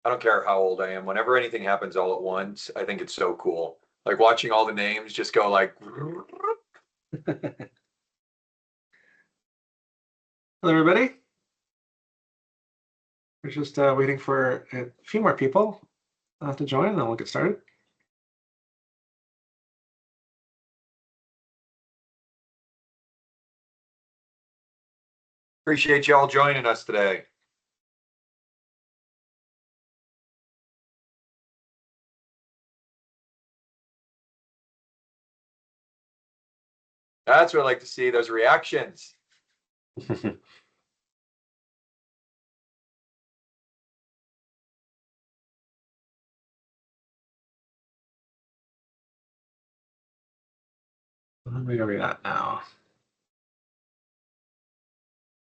I don't care how old I am. Whenever anything happens all at once, I think it's so cool. Like watching all the names just go like. Hello, everybody. We're just waiting for a few more people to join, and then we'll get started. Appreciate you all joining us today. That's what I like to see, those reactions. Where are we at now?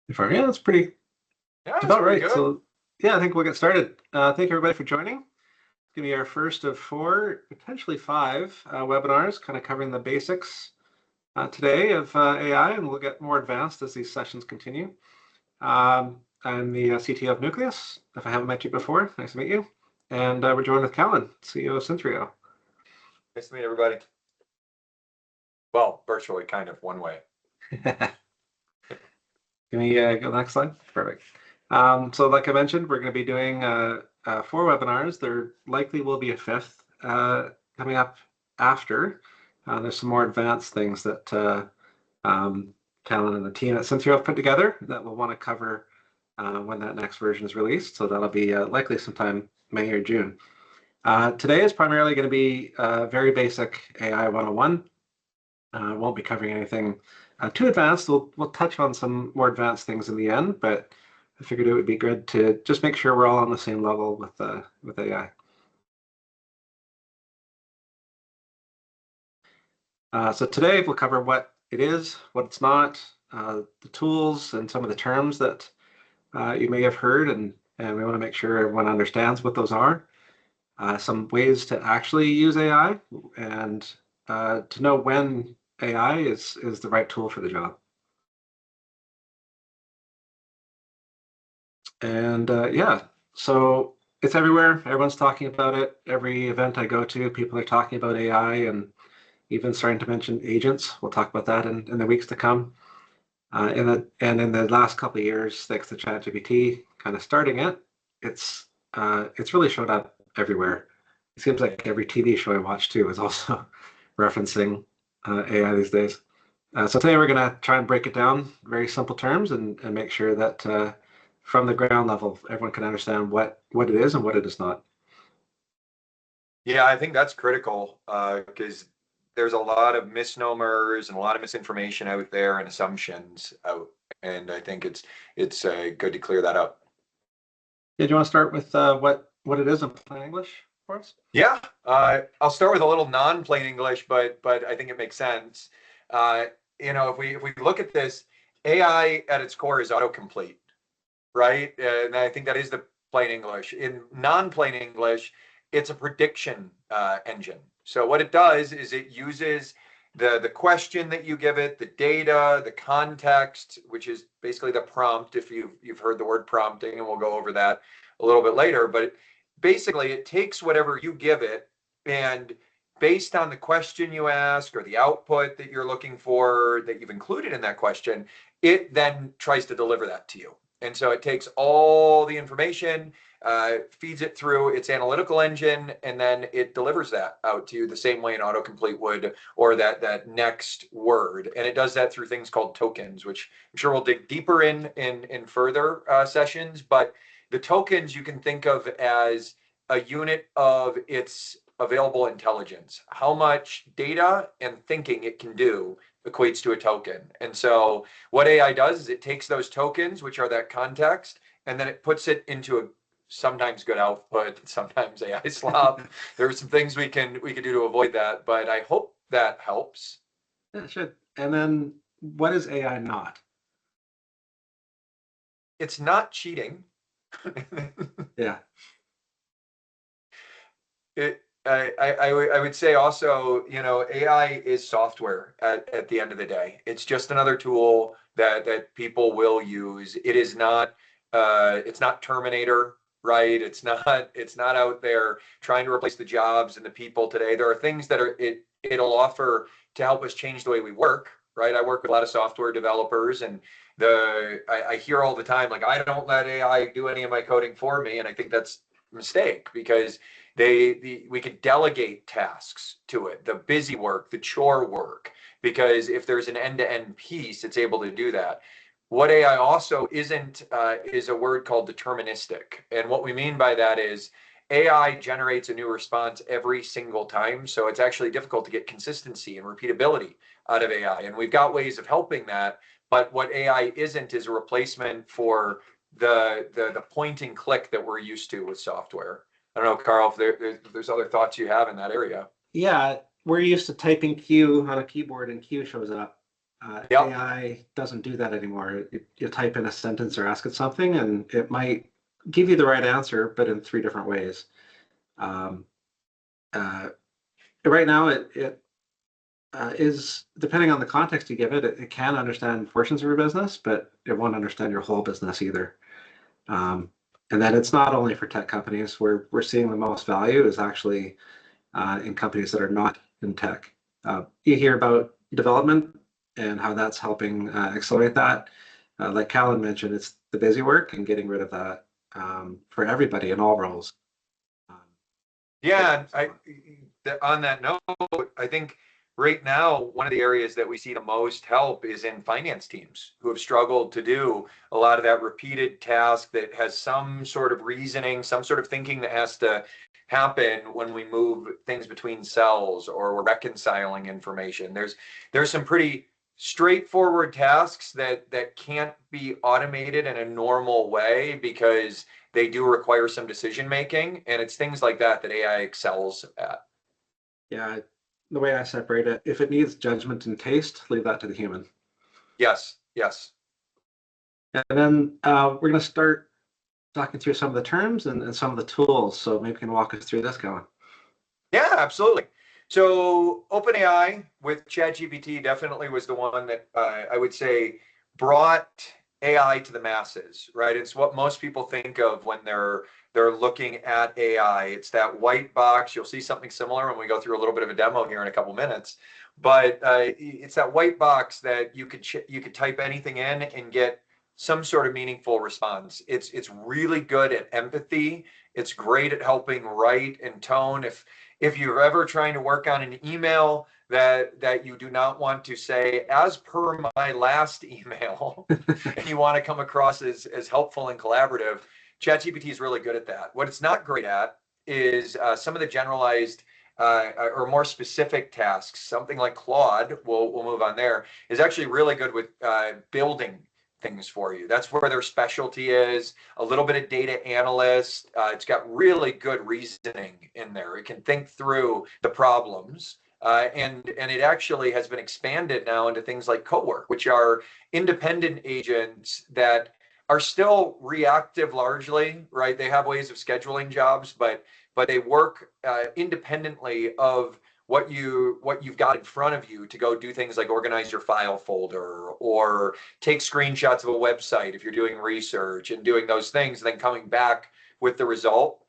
Yeah, that's pretty. Yeah, that's about pretty right. good. So, yeah, I think we'll get started. Thank everybody for joining. It's going to be our first of 4, potentially 5 webinars, kind of covering the basics today of AI, and we'll get more advanced as these sessions continue. I'm the CTO of Nucleus. If I haven't met you before, nice to meet you. And we're joined with Callan, CEO of Synthreo. Nice to meet everybody. Well, virtually, kind of, one way. Can we go to the next slide? Perfect. So like I mentioned, we're going to be doing 4 webinars. There likely will be a 5th coming up after. There's some more advanced things that Callan and the team at Synthreo have put together that we'll want to cover when that next version is released. So that'll be likely sometime May or June. Today is primarily going to be very basic AI 101. Won't be covering anything too advanced. We'll touch on some more advanced things in the end, but I figured it would be good to just make sure we're all on the same level with AI. So today we'll cover what it is, what it's not, the tools, and some of the terms that you may have heard, and we want to make sure everyone understands what those are. Some ways to actually use AI, and to know when AI is the right tool for the job. And yeah, so it's everywhere. Everyone's talking about it. Every event I go to, people are talking about AI and even starting to mention agents. We'll talk about that in the weeks to come. In the last couple of years, thanks to ChatGPT kind of starting it, it's really showed up everywhere. It seems like every TV show I watch too is also referencing AI these days. So today we're going to try and break it down very simple terms and make sure that from the ground level, everyone can understand what it is and what it is not. Yeah, I think that's critical because there's a lot of misnomers and a lot of misinformation out there and assumptions out, and I think it's good to clear that up. Yeah, do you want to start with what it is in plain English for us? Yeah, I'll start with a little non-plain English, but I think it makes sense. If we look at this, AI at its core is autocomplete, right? And I think that is the plain English. In non-plain English, it's a prediction engine. So what it does is it uses the question that you give it, the data, the context, which is basically the prompt, if you've heard the word prompting, and we'll go over that a little bit later. But basically, it takes whatever you give it, and based on the question you ask or the output that you're looking for that you've included in that question, it then tries to deliver that to you. And so it takes all the information, feeds it through its analytical engine, and then it delivers that out to you the same way an autocomplete would, or that next word. And it does that through things called tokens, which I'm sure we'll dig deeper in further sessions. But the tokens you can think of as a unit of its available intelligence. How much data and thinking it can do equates to a token. And so what AI does is it takes those tokens, which are that context, and then it puts it into a sometimes good output, sometimes AI slop. There are some things we can do to avoid that, but I hope that helps. Yeah, it should. And then what is AI not? It's not cheating. Yeah. I would say also, AI is software at the end of the day. It's just another tool that people will use. It is not, it's not Terminator. right? It's not out there trying to replace the jobs and the people today. There are things that it'll offer to help us change the way we work, right? I work with a lot of software developers, and I hear all the time, like, I don't let AI do any of my coding for me, and I think that's a mistake, because we could delegate tasks to it, the busy work, the chore work, because if there's an end-to-end piece, it's able to do that. What AI also isn't is a word called deterministic. And what we mean by that is AI generates a new response every single time. So it's actually difficult to get consistency and repeatability out of AI. And we've got ways of helping that. But what AI isn't is a replacement for the point and click that we're used to with software. I don't know, Carl, if there's other thoughts you have in that area. Yeah, we're used to typing Q on a keyboard and Q shows up. Yep. AI doesn't do that anymore. You type in a sentence or ask it something, and it might give you the right answer, but in three different ways. Um, uh, right now, it is, depending on the context you give it, it can understand portions of your business, but it won't understand your whole business either. And then it's not only for tech companies. Where we're seeing the most value is actually in companies that are not in tech. You hear about development and how that's helping accelerate that. Like Callan mentioned, it's the busy work and getting rid of that for everybody in all roles. Um, Yeah, on that note, I think right now one of the areas that we see the most help is in finance teams who have struggled to do a lot of that repeated task that has some sort of reasoning, some sort of thinking that has to happen when we move things between cells or we're reconciling information. There's some pretty straightforward tasks that can't be automated in a normal way because they do require some decision making, and it's things like that that AI excels at. yeah, the way I separate it, if it needs judgment and taste, leave that to the human. Yes, yes. And then we're going to start talking through some of the terms and some of the tools. So maybe you can walk us through this, Callan. Yeah, absolutely. So OpenAI with ChatGPT definitely was the one that I would say brought AI to the masses, right? It's what most people think of when they're looking at AI. It's that white box. You'll see something similar when we go through a little bit of a demo here in a couple minutes. But it's that white box that you could type anything in and get some sort of meaningful response. It's really good at empathy. It's great at helping write and tone. If you're ever trying to work on an email that you do not want to say, as per my last email, and you want to come across as helpful and collaborative, ChatGPT is really good at that. What it's not great at is some of the generalized or more specific tasks. Something like Claude, we'll move on there, is actually really good with building things for you. That's where their specialty is. A little bit of data analyst. It's got really good reasoning in there. It can think through the problems. And it actually has been expanded now into things like CoWork, which are independent agents that are still reactive largely, right? They have ways of scheduling jobs, but they work independently of what you've got in front of you to go do things like organize your file folder or take screenshots of a website if you're doing research and doing those things, and then coming back with the result.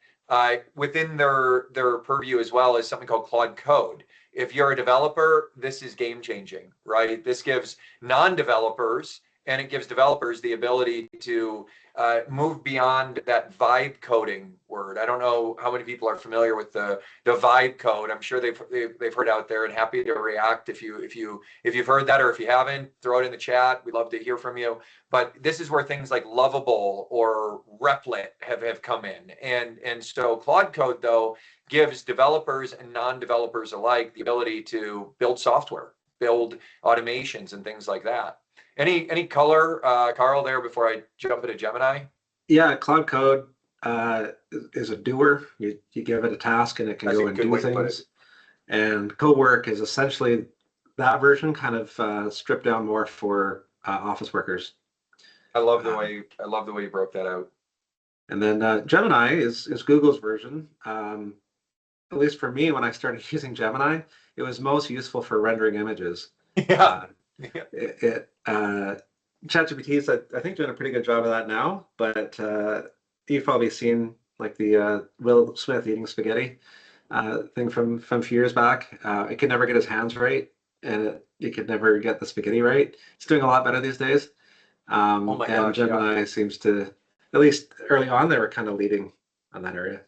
Within their purview as well is something called Claude Code. If you're a developer, this is game changing, right? This gives non-developers and it gives developers the ability to move beyond that vibe coding word. I don't know how many people are familiar with the vibe code. I'm sure they've heard out there, and happy to react if you've heard that, or if you haven't, throw it in the chat. We'd love to hear from you. But this is where things like Lovable or Replit have come in, and so Claude Code though gives developers and non-developers alike the ability to build software, build automations, and things like that. Any color, Carl, there before I jump into Gemini? Yeah, Cloud Code is a doer. You give it a task and it can That's go a and good do way to put it. things. And CoWork is essentially that version, kind of stripped down more for office workers. I love the way you broke that out. And then Gemini is Google's version. At least for me, when I started using Gemini, it was most useful for rendering images. Yeah. Uh, ChatGPT is, I think, doing a pretty good job of that now, but you've probably seen like the Will Smith eating spaghetti thing from a few years back. It could never get his hands right, and it could never get the spaghetti right. It's doing a lot better these days. Oh my And gosh, yeah. Gemini seems to, at least early on, they were kind of leading on that area.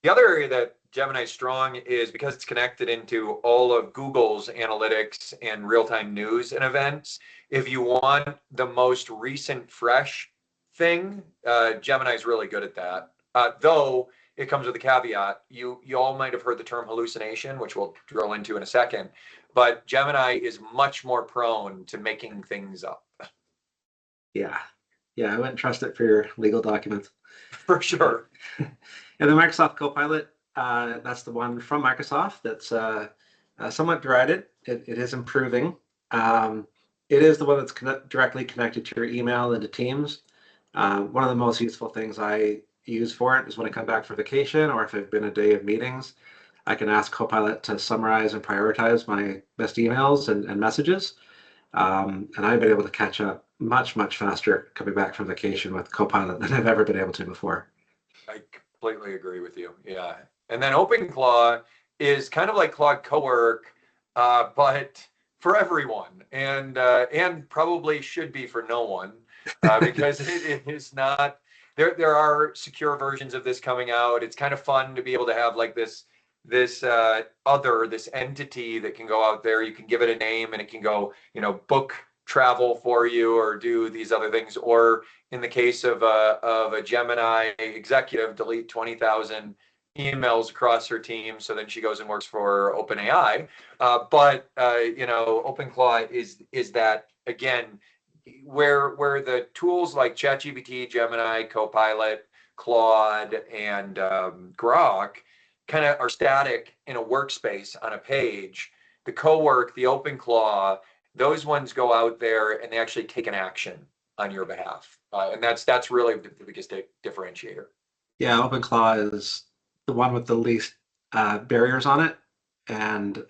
The other area that Gemini's strong is because it's connected into all of Google's analytics and real-time news and events. If you want the most recent, fresh thing, Gemini's really good at that. Though it comes with a caveat. You all might have heard the term hallucination, which we'll drill into in a second. But Gemini is much more prone to making things up. Yeah. Yeah, I wouldn't trust it for your legal documents. For sure. And the Microsoft Copilot, that's the one from Microsoft that's somewhat derided. It is improving. It is the one that's directly connected to your email and to Teams. One of the most useful things I use for it is when I come back for vacation or if I've been a day of meetings, I can ask Copilot to summarize and prioritize my best emails and messages. And I've been able to catch up much, much faster coming back from vacation with Copilot than I've ever been able to before. I completely agree with you. Yeah. And then OpenClaw is kind of like Claude Cowork, but for everyone, and probably should be for no one, because it is not. There are secure versions of this coming out. It's kind of fun to be able to have like this entity that can go out there. You can give it a name, and it can go, book travel for you or do these other things, or in the case of a Gemini executive, delete 20,000 emails across her team. So then she goes and works for OpenAI. But OpenClaw is that again, where the tools like ChatGPT, Gemini, Copilot, Claude, and Grok kind of are static in a workspace on a page. The Cowork, the OpenClaw, those ones go out there and they actually take an action on your behalf. And that's really the biggest differentiator. Yeah, OpenClaw is the one with the least barriers on it. And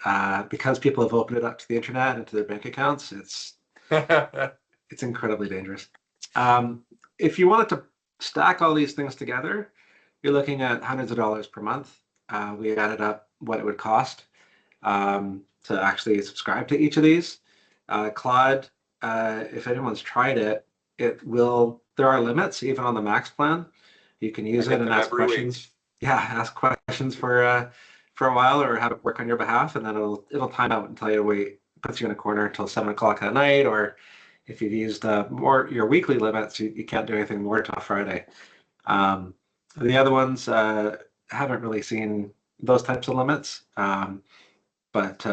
because people have opened it up to the internet and to their bank accounts, it's incredibly dangerous. If you wanted to stack all these things together, you're looking at hundreds of dollars per month. We added up what it would cost to actually subscribe to each of these. Claude, if anyone's tried it, there are limits even on the max plan. You can use it and ask questions. Yeah, ask questions for a while or have it work on your behalf, and then it'll time out and tell you to wait, puts you in a corner until 7 o'clock at night, or if you've used more your weekly limits, you can't do anything more until Friday. The other ones haven't really seen those types of limits. But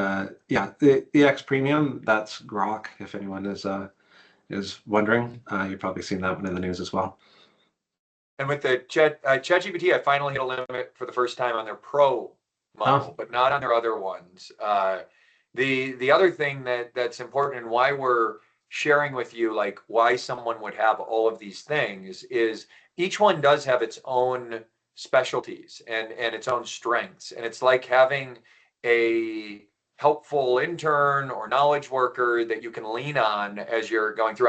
yeah, the X Premium, that's Grok. If anyone is wondering, you've probably seen that one in the news as well. And with the ChatGPT, I finally hit a limit for the first time on their Pro model, but not on their other ones. The other thing that's important and why we're sharing with you like why someone would have all of these things is each one does have its own specialties and its own strengths. And it's like having a helpful intern or knowledge worker that you can lean on as you're going through.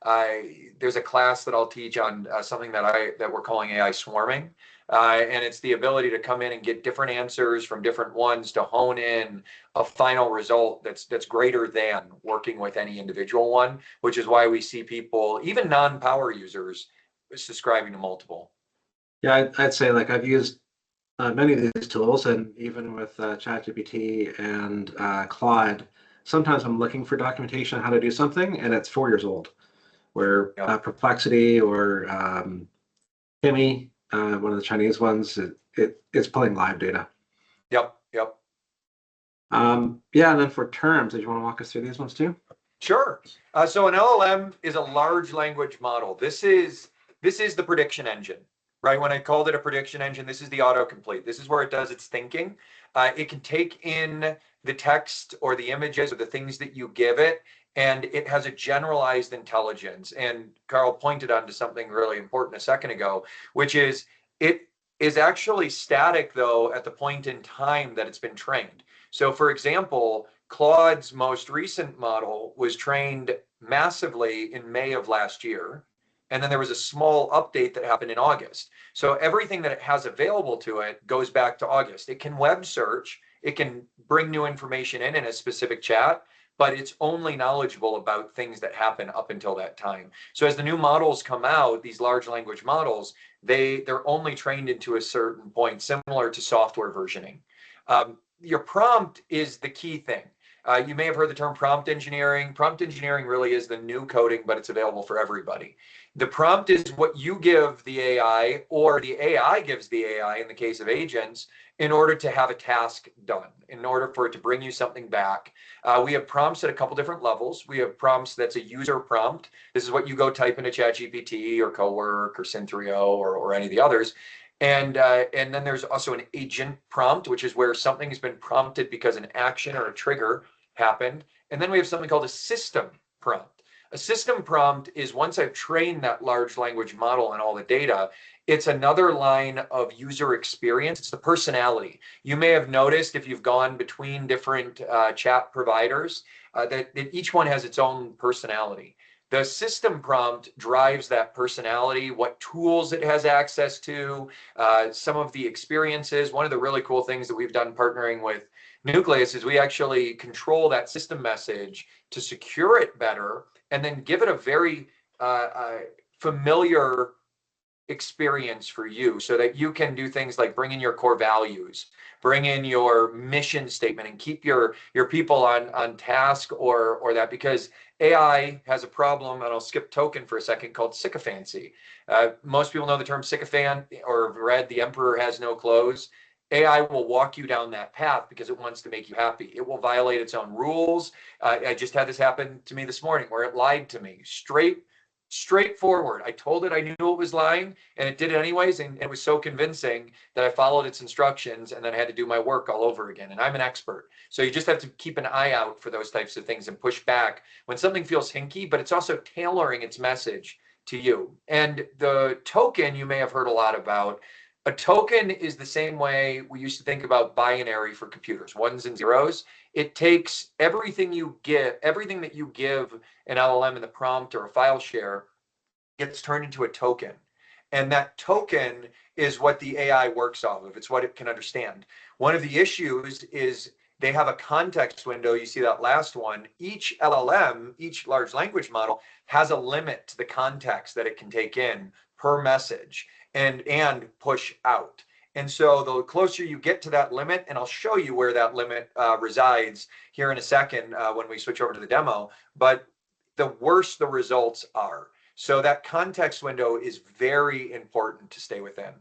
There's a class that I'll teach on something that we're calling AI swarming. And it's the ability to come in and get different answers from different ones to hone in a final result that's greater than working with any individual one, which is why we see people, even non-power users, subscribing to multiple. Yeah, I'd say like I've used many of these tools, and even with ChatGPT and Claude, sometimes I'm looking for documentation on how to do something, and it's 4 years old. Where Perplexity or Kimi, one of the Chinese ones, it's pulling live data. Yep. Yeah, and then for terms, did you want to walk us through these ones too? Sure. So an LLM is a large language model. This is the prediction engine, right? When I called it a prediction engine, this is the autocomplete. This is where it does its thinking. It can take in the text or the images or the things that you give it, and it has a generalized intelligence. And Carl pointed on to something really important a second ago, which is it is actually static, though, at the point in time that it's been trained. So, for example, Claude's most recent model was trained massively in May of last year. and then there was a small update that happened in August. So everything that it has available to it goes back to August. It can web search, it can bring new information in a specific chat, but it's only knowledgeable about things that happen up until that time. So as the new models come out, these large language models, they're only trained into a certain point, similar to software versioning. Your prompt is the key thing. You may have heard the term prompt engineering. Prompt engineering really is the new coding, but it's available for everybody. The prompt is what you give the AI, or the AI gives the AI in the case of agents, in order to have a task done, in order for it to bring you something back. We have prompts at a couple different levels. We have prompts that's a user prompt. This is what you go type into ChatGPT or Cowork or Synthreo or any of the others. And then there's also an agent prompt, which is where something has been prompted because an action or a trigger happened. And then we have something called a system prompt. A system prompt is, once I've trained that large language model and all the data, it's another line of user experience. It's the personality. You may have noticed, if you've gone between different chat providers, that each one has its own personality. The system prompt drives that personality, what tools it has access to, some of the experiences. One of the really cool things that we've done partnering with Nucleus is we actually control that system message to secure it better, and then give it a very familiar experience for you, so that you can do things like bring in your core values, bring in your mission statement, and keep your people on task, or that, because AI has a problem, and I'll skip token for a second, called sycophancy. Most people know the term sycophant, or have read The Emperor Has No Clothes. AI will walk you down that path because it wants to make you happy. It will violate its own rules. I just had this happen to me this morning, where it lied to me straightforward. I told it I knew it was lying, and it did it anyways, and it was so convincing that I followed its instructions, and then I had to do my work all over again. And I'm an expert, so you just have to keep an eye out for those types of things and push back when something feels hinky, but it's also tailoring its message to you. And the token, you may have heard a lot about. A token is the same way we used to think about binary for computers, ones and zeros. It takes everything that you give an LLM in the prompt or a file share, gets turned into a token. And that token is what the AI works off of. It's what it can understand. One of the issues is they have a context window. You see that last one. Each LLM, each large language model, has a limit to the context that it can take in per message and push out. And so the closer you get to that limit, and I'll show you where that limit resides here in a second when we switch over to the demo, but the worse the results are. So that context window is very important to stay within.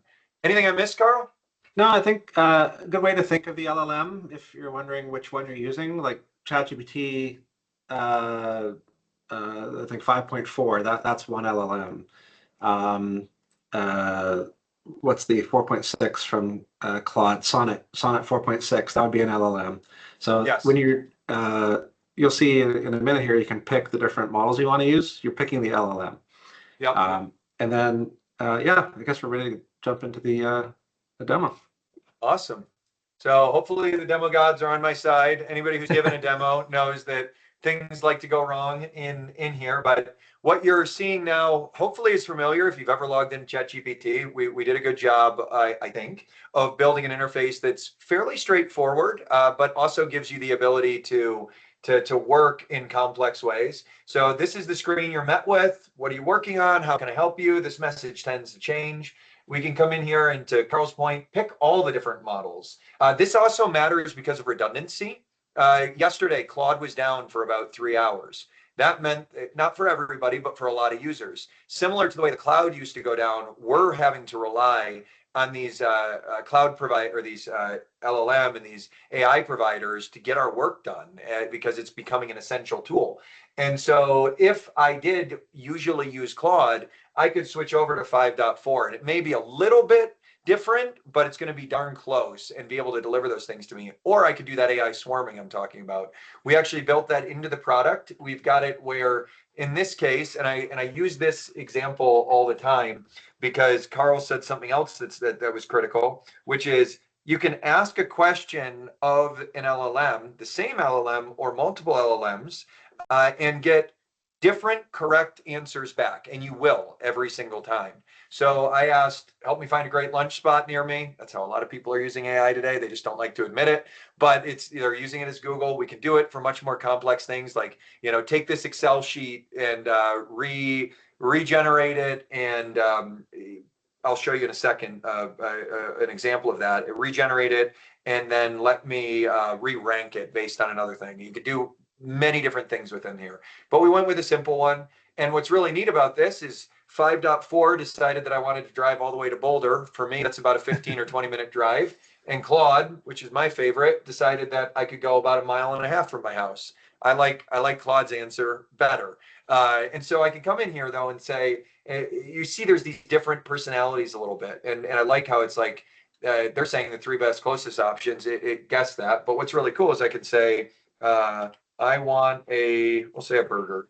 Anything I missed, Carl? No, I think a good way to think of the LLM, if you're wondering which one you're using, like ChatGPT, I think 5.4, that's one LLM. What's the 4.6 from Claude, Sonnet 4.6, that would be an LLM. So Yes. when you'll see in a minute here, you can pick the different models you want to use. You're picking the LLM. Yeah. And then, yeah, I guess we're ready to jump into the demo. Awesome. So hopefully the demo gods are on my side. Anybody who's given a demo knows that things like to go wrong in here, but what you're seeing now hopefully is familiar. If you've ever logged into ChatGPT, we did a good job, I think, of building an interface that's fairly straightforward, but also gives you the ability to work in complex ways. So this is the screen you're met with. What are you working on? How can I help you? This message tends to change. We can come in here and, to Carl's point, pick all the different models. This also matters because of redundancy. Yesterday, Claude was down for about 3 hours. That meant, not for everybody, but for a lot of users. Similar to the way the cloud used to go down, we're having to rely on these cloud provider, or these LLM and these AI providers to get our work done, because it's becoming an essential tool. And so if I did usually use Claude, I could switch over to 5.4, and it may be a little bit different, but it's going to be darn close and be able to deliver those things to me. Or I could do that AI swarming I'm talking about. We actually built that into the product. We've got it where, in this case, and I use this example all the time because Carl said something else that was critical, which is you can ask a question of an LLM, the same LLM or multiple LLMs, and get different correct answers back, and you will every single time. So I asked, help me find a great lunch spot near me. That's how a lot of people are using AI today. They just don't like to admit it, but they're using it as Google. We can do it for much more complex things like, take this Excel sheet and regenerate it. And I'll show you in a second an example of that. Regenerate it and then let me re-rank it based on another thing. You could do many different things within here, but we went with a simple one. And what's really neat about this is 5.4 decided that I wanted to drive all the way to Boulder. For me, that's about a 15 or 20-minute drive. And Claude, which is my favorite, decided that I could go about 1.5 miles from my house. I like Claude's answer better. And so I can come in here though and say, you see there's these different personalities a little bit. And I like how it's like, they're saying the 3 best closest options. It guessed that. But what's really cool is I could say, I want we'll say a burger.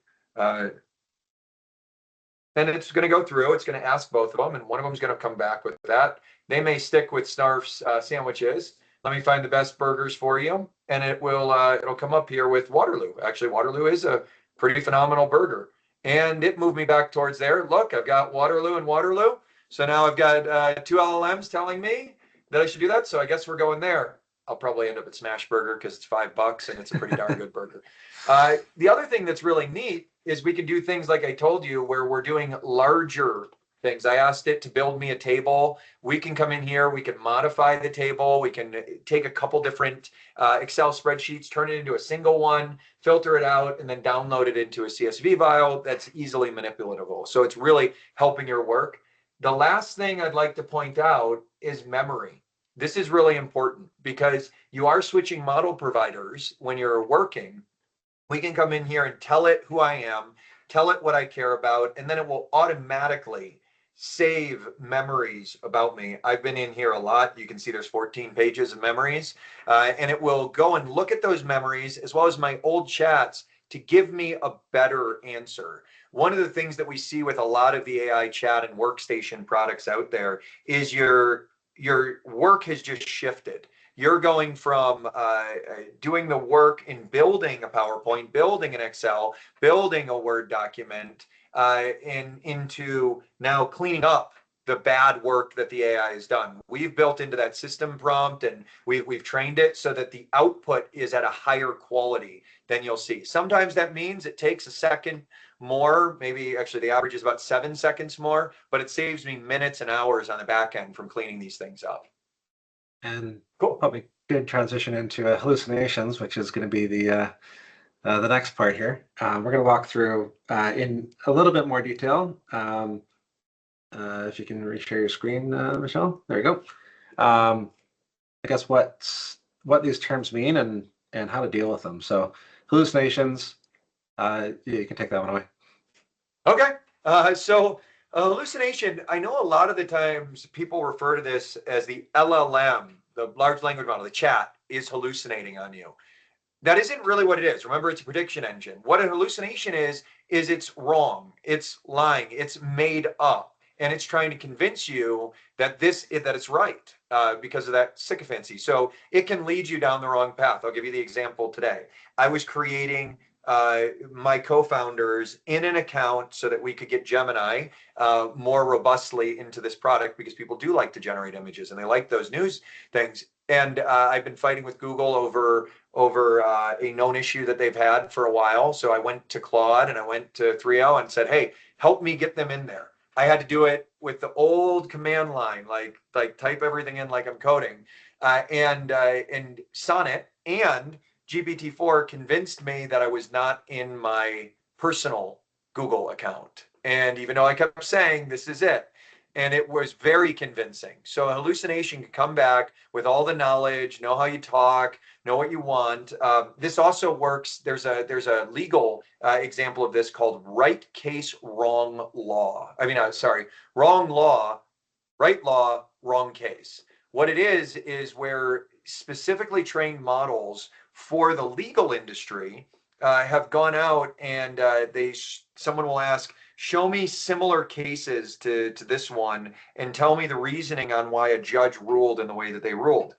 And it's going to go through. It's going to ask both of them, and one of them is going to come back with that. They may stick with Snarf's sandwiches. Let me find the best burgers for you, and it'll come up here with Waterloo. Actually, Waterloo is a pretty phenomenal burger, and it moved me back towards there. Look, I've got Waterloo and Waterloo. So now I've got 2 LLMs telling me that I should do that. So I guess we're going there. I'll probably end up at Smash Burger because it's $5 and it's a pretty darn good burger. The other thing that's really neat is we can do things like I told you where we're doing larger things. I asked it to build me a table. We can come in here, we can modify the table, we can take a couple different Excel spreadsheets, turn it into a single one, filter it out, and then download it into a CSV file that's easily manipulatable. So it's really helping your work. The last thing I'd like to point out is memory. This is really important because you are switching model providers when you're working. We can come in here and tell it who I am, tell it what I care about, and then it will automatically save memories about me. I've been in here a lot. You can see there's 14 pages of memories, and it will go and look at those memories as well as my old chats to give me a better answer. One of the things that we see with a lot of the AI chat and workstation products out there is your work has just shifted. You're going from doing the work in building a PowerPoint, building an Excel, building a Word document, into now cleaning up the bad work that the AI has done. We've built into that system prompt and we've trained it so that the output is at a higher quality than you'll see. Sometimes that means it takes a second more, maybe actually the average is about 7 seconds more, but it saves me minutes and hours on the back end from cleaning these things up. And cool. Probably good transition into hallucinations, which is going to be the next part here. We're going to walk through in a little bit more detail. If you can reshare your screen, Michelle. There you go. I guess what these terms mean and how to deal with them. So hallucinations, you can take that one away. Okay. So hallucination, I know a lot of the times people refer to this as the LLM, the large language model, the chat is hallucinating on you. That isn't really what it is. Remember, it's a prediction engine. What a hallucination is it's wrong, it's lying, it's made up, and it's trying to convince you that it's right because of that sycophancy. So it can lead you down the wrong path. I'll give you the example today. I was creating my co-founders in an account so that we could get Gemini more robustly into this product because people do like to generate images and they like those news things. And I've been fighting with Google over a known issue that they've had for a while. So I went to Claude and I went to Synthreo and said, hey, help me get them in there. I had to do it with the old command line, like type everything in like I'm coding. And Sonnet and GPT-4 convinced me that I was not in my personal Google account. And even though I kept saying, this is it, and it was very convincing. So a hallucination can come back with all the knowledge, know how you talk, know what you want. This also works. There's a legal example of this called right case, wrong law. Wrong law, right law, wrong case. What it is where specifically trained models for the legal industry have gone out and someone will ask, show me similar cases to this one and tell me the reasoning on why a judge ruled in the way that they ruled.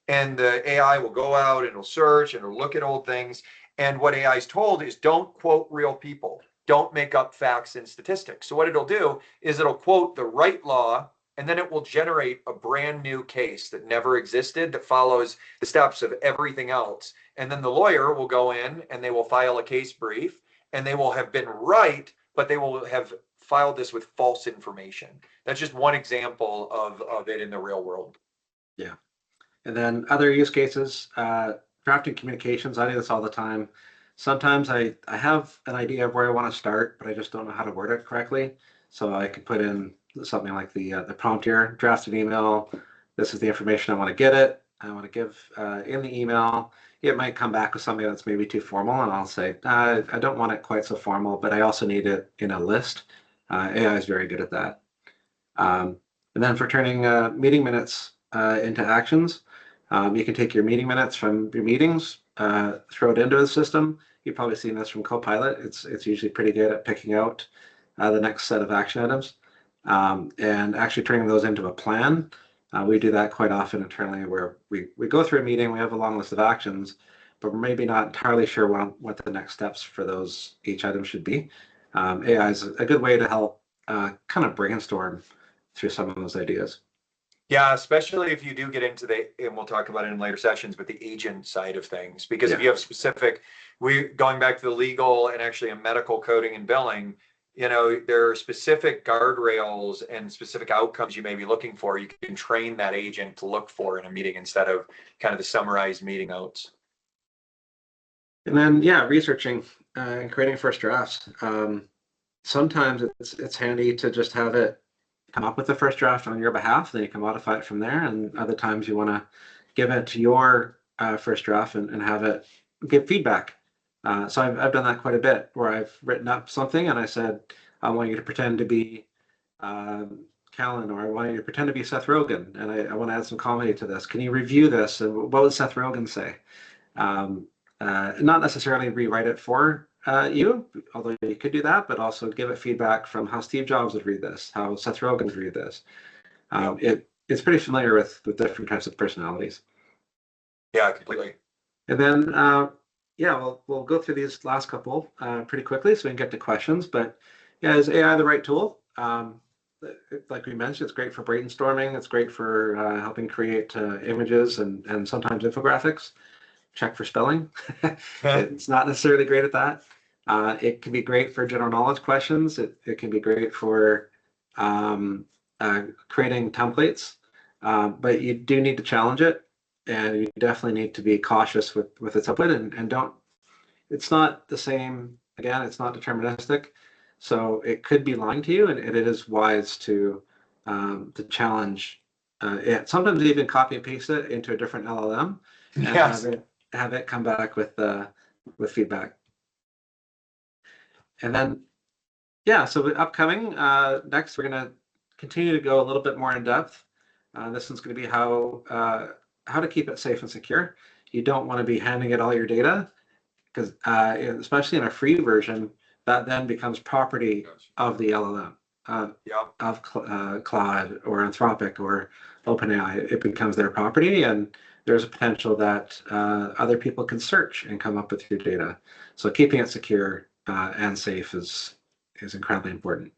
And the AI will go out and it'll search and it'll look at old things. And what AI is told is don't quote real people. don't make up facts and statistics. So what it'll do is it'll quote the right law, and then it will generate a brand new case that never existed that follows the steps of everything else. And then the lawyer will go in and they will file a case brief, and they will have been right, but they will have filed this with false information. That's just one example of it in the real world. Yeah. And then other use cases, drafting communications. I do this all the time. Sometimes I have an idea of where I want to start, but I just don't know how to word it correctly. So I could put in something like the prompt here, draft an email. This is the information I want to get it. I want to give in the email. It might come back with something that's maybe too formal, and I'll say, I don't want it quite so formal, but I also need it in a list. AI is very good at that. And then for turning meeting minutes into actions, you can take your meeting minutes from your meetings, throw it into the system. You've probably seen this from Copilot. It's usually pretty good at picking out the next set of action items and actually turning those into a plan. We do that quite often internally, where we go through a meeting, we have a long list of actions, but we're maybe not entirely sure what the next steps for each item should be. AI is a good way to help kind of brainstorm through some of those ideas. Yeah, especially if you do get into and we'll talk about it in later sessions, but the agent side of things, because if you have going back to the legal and actually a medical coding and billing, there are specific guardrails and specific outcomes you may be looking for. You can train that agent to look for in a meeting instead of kind of the summarized meeting notes. And then, researching and creating first drafts. Sometimes it's handy to just have it come up with the first draft on your behalf, then you can modify it from there. And other times you want to give it to your first draft and have it give feedback. So I've done that quite a bit, where I've written up something and I said, I want you to pretend to be Callan, or I want you to pretend to be Seth Rogen, and I want to add some comedy to this. Can you review this? And what would Seth Rogen say? Not necessarily rewrite it for you, although you could do that, but also give it feedback from how Steve Jobs would read this, how Seth Rogen would read this. It's pretty familiar with different types of personalities. Yeah, completely. And then, we'll go through these last couple pretty quickly so we can get to questions. But is AI the right tool? Like we mentioned, it's great for brainstorming. It's great for helping create images and sometimes infographics. Check for spelling. It's not necessarily great at that. It can be great for general knowledge questions. It can be great for creating templates, but you do need to challenge it, and you definitely need to be cautious with its output and don't. It's not the same. Again, it's not deterministic, so it could be lying to you, and it is wise to challenge it. Sometimes even copy and paste it into a different LLM and have it come back with feedback. And then, so upcoming, next we're going to continue to go a little bit more in depth. This one's going to be how to keep it safe and secure. You don't want to be handing it all your data, because especially in a free version, that then becomes property of the LLM, of Claude or Anthropic or OpenAI. It becomes their property, and there's a potential that other people can search and come up with your data. So keeping it secure and safe is incredibly important.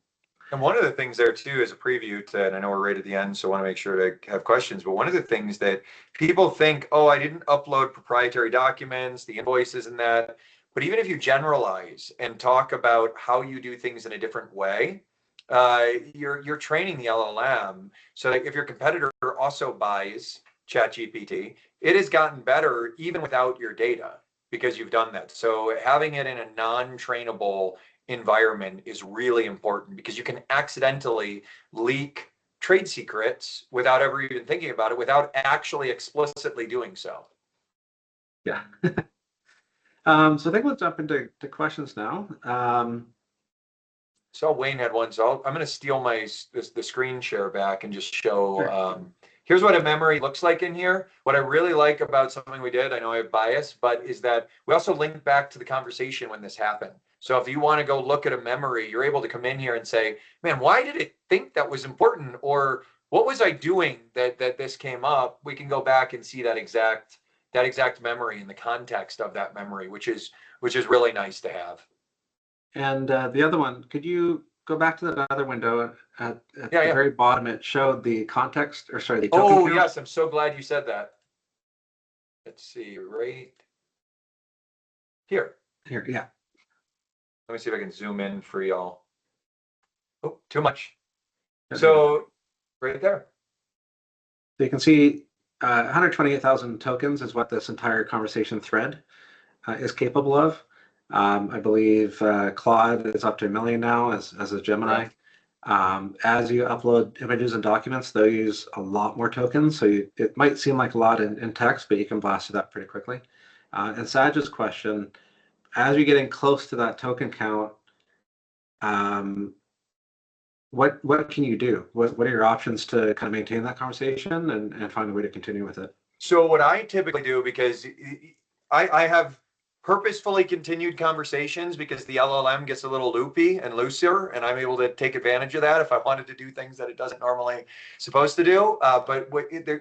And one of the things there too is a preview to, and I know we're right at the end, so I want to make sure to have questions, but one of the things that people think, oh, I didn't upload proprietary documents, the invoices and that, but even if you generalize and talk about how you do things in a different way, you're training the LLM. So that if your competitor also buys ChatGPT, it has gotten better even without your data because you've done that. So having it in a non-trainable environment is really important, because you can accidentally leak trade secrets without ever even thinking about it, without actually explicitly doing so. Yeah. So I think we'll jump into questions now. So Wayne had one, so I'm going to steal the screen share back and just show. Sure. Here's what a memory looks like in here. What I really like about something we did, I know I have bias, but is that we also link back to the conversation when this happened. So if you want to go look at a memory, you're able to come in here and say, man, why did it think that was important? Or what was I doing that this came up? We can go back and see that exact memory in the context of that memory, which is really nice to have. And the other one, could you go back to that other window at Yeah, the yeah. very bottom? It showed the context, or sorry, the token Oh, count. yes. I'm so glad you said that. Let's see, right here. Here, yeah. Let me see if I can zoom in for y'all. Oh, too much. So So right there. you can see 128,000 tokens is what this entire conversation thread is capable of. I believe Claude is up to 1 million now as a Gemini. Correct. As you upload images and documents, they'll use a lot more tokens. So it might seem like a lot in text, but you can blast it up pretty quickly. And Saj's question, as you're getting close to that token count, what can you do? What are your options to kind of maintain that conversation and find a way to continue with it? So what I typically do, because I have purposefully continued conversations because the LLM gets a little loopy and looser, and I'm able to take advantage of that if I wanted to do things that it doesn't normally supposed to do. But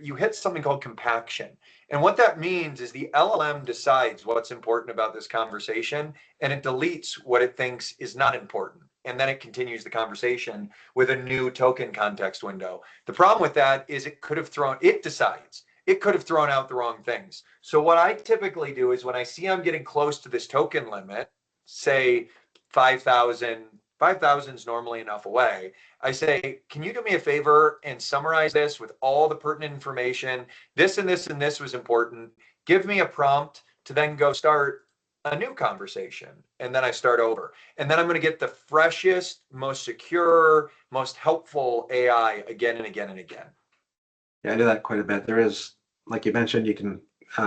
you hit something called compaction. And what that means is the LLM decides what's important about this conversation, and it deletes what it thinks is not important. And then it continues the conversation with a new token context window. The problem with that is it decides it could have thrown out the wrong things. So what I typically do is when I see I'm getting close to this token limit, say 5,000, 5,000 is normally enough away. I say, can you do me a favor and summarize this with all the pertinent information? This and this and this was important. Give me a prompt to then go start a new conversation. And then I start over. And then I'm going to get the freshest, most secure, most helpful AI again and again and again. Yeah, I do that quite a bit. There is, like you mentioned, you can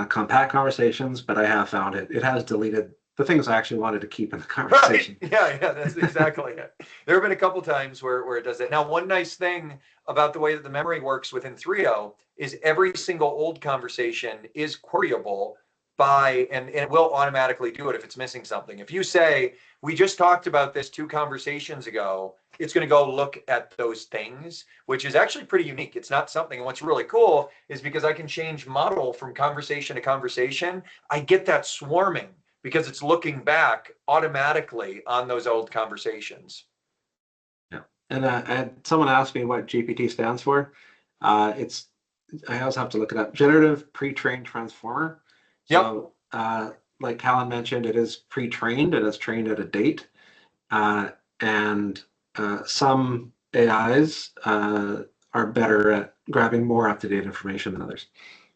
compact conversations, but I have found it has deleted the things I actually wanted to keep in the conversation. Right. Yeah, that's exactly it. There have been a couple times where it does that. Now, one nice thing about the way that the memory works within Synthreo is every single old conversation is queryable by, and it will automatically do it if it's missing something. If you say, we just talked about this 2 conversations ago, it's going to go look at those things, which is actually pretty unique. It's not something, and what's really cool is because I can change model from conversation to conversation, I get that swarming because it's looking back automatically on those old conversations. Yeah. And someone asked me what GPT stands for. It's I also have to look it up. Generative pre-trained transformer. Yep. So, like Callan mentioned, it is pre-trained. It is trained at a date, and some AIs are better at grabbing more up-to-date information than others.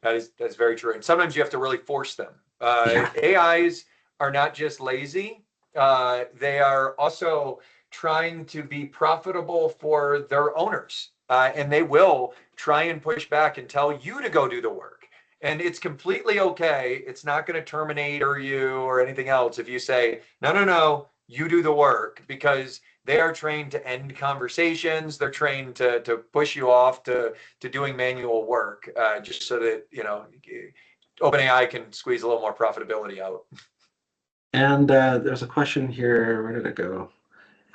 That's very true. And sometimes you have to really force them. Yeah. AIs are not just lazy; they are also trying to be profitable for their owners, and they will try and push back and tell you to go do the work. And it's completely okay. It's not going to terminate you or anything else if you say, no, no, no, you do the work, because they are trained to end conversations. They're trained to push you off to doing manual work, just so that, OpenAI can squeeze a little more profitability out. And there's a question here. Where did it go?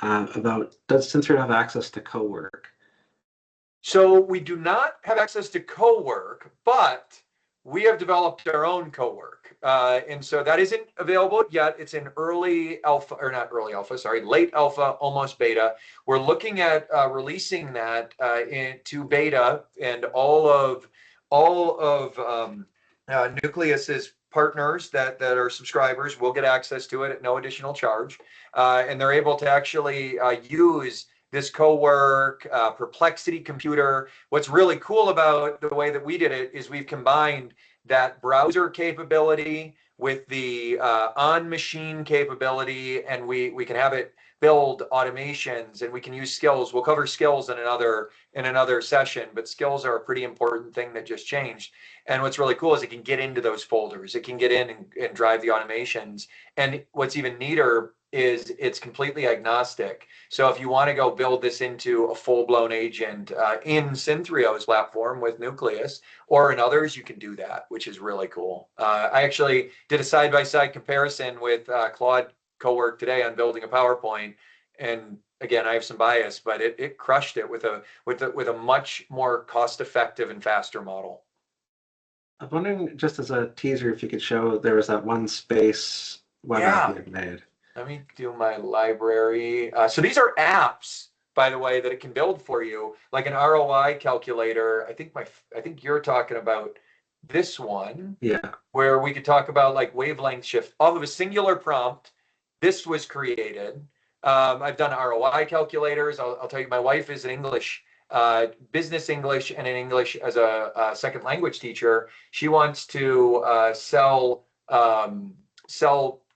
About does Synthreo have access to co-work? So we do not have access to co-work, but we have developed our own co-work. And so that isn't available yet. It's in early alpha, or not early alpha, sorry, late alpha, almost beta. We're looking at releasing that into beta, and all of Nucleus's partners that are subscribers will get access to it at no additional charge. And they're able to actually use this co-work, Perplexity computer. What's really cool about the way that we did it is we've combined that browser capability with the on-machine capability, and we can have it build automations, and we can use skills. We'll cover skills in another session, but skills are a pretty important thing that just changed. And what's really cool is it can get into those folders. It can get in and drive the automations. And what's even neater is it's completely agnostic. So if you want to go build this into a full-blown agent in Synthreo's platform with Nucleus or in others, you can do that, which is really cool. I actually did a side-by-side comparison with Claude Cowork today on building a PowerPoint, and again, I have some bias, but it crushed it with a much more cost-effective and faster model. I'm wondering, just as a teaser, if you could show there was that one space web app you had made. Let me do my library. So these are apps, by the way, that it can build for you, like an ROI calculator. I think you're talking about this one, Yeah. where we could talk about like wavelength shift off of a singular prompt. This was created. I've done ROI calculators. I'll tell you, my wife is an English, business English, and an English as a second language teacher. She wants to sell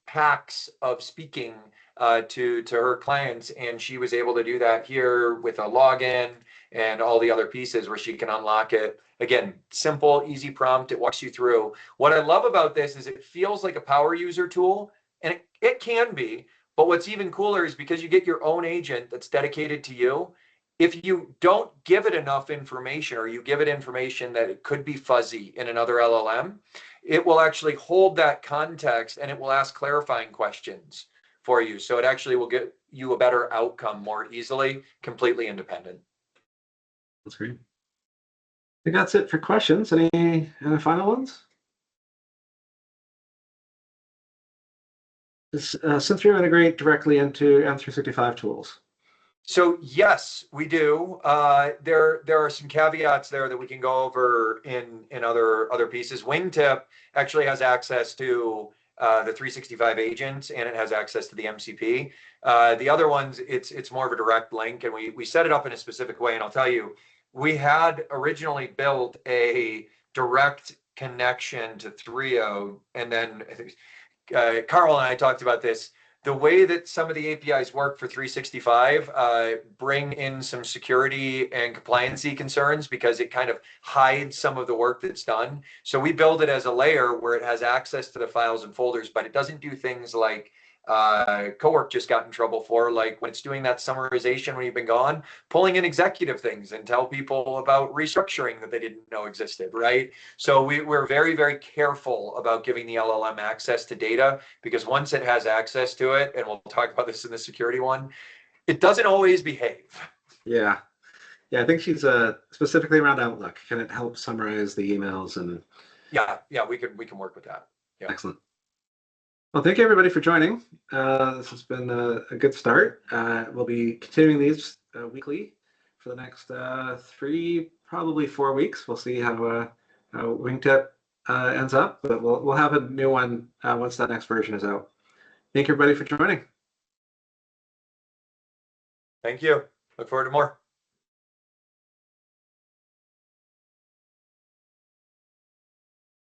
packs of speaking to her clients, and she was able to do that here with a login and all the other pieces where she can unlock it. Again, simple, easy prompt. It walks you through. What I love about this is it feels like a power user tool, and it can be. But what's even cooler is because you get your own agent that's dedicated to you. If you don't give it enough information, or you give it information that it could be fuzzy in another LLM, it will actually hold that context and it will ask clarifying questions for you. So it actually will get you a better outcome more easily, completely independent. That's great. I think that's it for questions. Any final ones? Does Synthreo integrate directly into M365 tools? So yes, we do. There are some caveats there that we can go over in other pieces. Wingtip actually has access to the 365 agents, and it has access to the MCP. The other ones, it's more of a direct link, and we set it up in a specific way. And I'll tell you, we had originally built a direct connection to Threo, and then I think Carl and I talked about this. The way that some of the APIs work for 365 bring in some security and compliancy concerns because it kind of hides some of the work that's done. So we build it as a layer where it has access to the files and folders, but it doesn't do things like Cowork just got in trouble for, like when it's doing that summarization when you've been gone, pulling in executive things and tell people about restructuring that they didn't know existed, right? So we're very, very careful about giving the LLM access to data, because once it has access to it, and we'll talk about this in the security one, it doesn't always behave. Yeah. Yeah, I think she's specifically around Outlook. Can it help summarize the emails? And Yeah, we can work with that. Yeah. excellent. Well, thank you everybody for joining. This has been a good start. We'll be continuing these weekly for the next 3, probably 4 weeks. We'll see how Wingtip ends up, but we'll have a new one once that next version is out. Thank you everybody for joining. Thank you. Look forward to more.